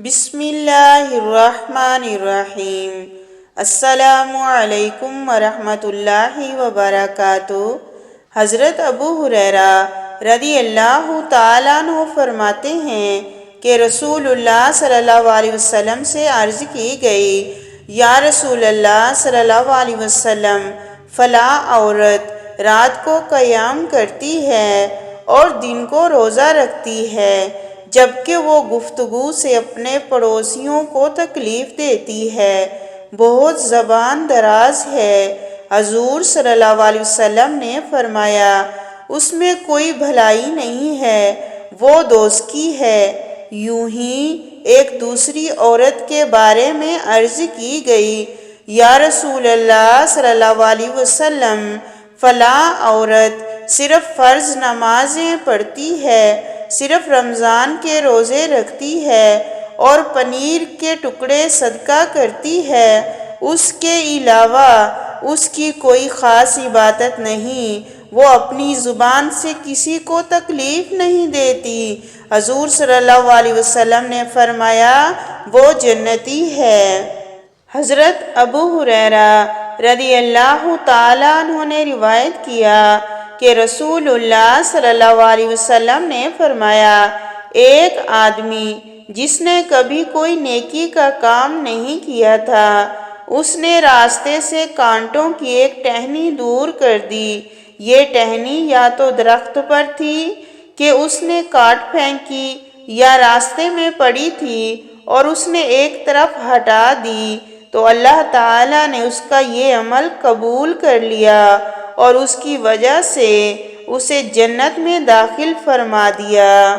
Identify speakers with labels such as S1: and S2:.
S1: بسم اللہ الرحمن الرحیم۔ السلام علیکم ورحمۃ اللہ وبرکاتہ۔ حضرت ابو ہریرہ رضی اللہ تعالیٰ عنہ فرماتے ہیں کہ رسول اللہ صلی اللہ علیہ وسلم سے عرض کی گئی، یا رسول اللہ صلی اللہ علیہ وسلم، فلاں عورت رات کو قیام کرتی ہے اور دن کو روزہ رکھتی ہے، جبکہ وہ گفتگو سے اپنے پڑوسیوں کو تکلیف دیتی ہے، بہت زبان دراز ہے۔ حضور صلی اللہ علیہ وسلم نے فرمایا، اس میں کوئی بھلائی نہیں ہے، وہ دوزکی ہے۔ یوں ہی ایک دوسری عورت کے بارے میں عرض کی گئی، یا رسول اللہ صلی اللہ علیہ وسلم، فلاں عورت صرف فرض نمازیں پڑھتی ہے، صرف رمضان کے روزے رکھتی ہے اور پنیر کے ٹکڑے صدقہ کرتی ہے، اس کے علاوہ اس کی کوئی خاص عبادت نہیں، وہ اپنی زبان سے کسی کو تکلیف نہیں دیتی۔ حضور صلی اللہ علیہ وسلم نے فرمایا، وہ جنتی ہے۔ حضرت ابو ہریرہ رضی اللہ تعالیٰ عنہ نے روایت کیا کہ رسول اللہ صلی اللہ علیہ وسلم نے فرمایا، ایک آدمی جس نے کبھی کوئی نیکی کا کام نہیں کیا تھا، اس نے راستے سے کانٹوں کی ایک ٹہنی دور کر دی۔ یہ ٹہنی یا تو درخت پر تھی کہ اس نے کاٹ پھینکی، یا راستے میں پڑی تھی اور اس نے ایک طرف ہٹا دی، تو اللہ تعالیٰ نے اس کا یہ عمل قبول کر لیا اور اس کی وجہ سے اسے جنت میں داخل فرما دیا۔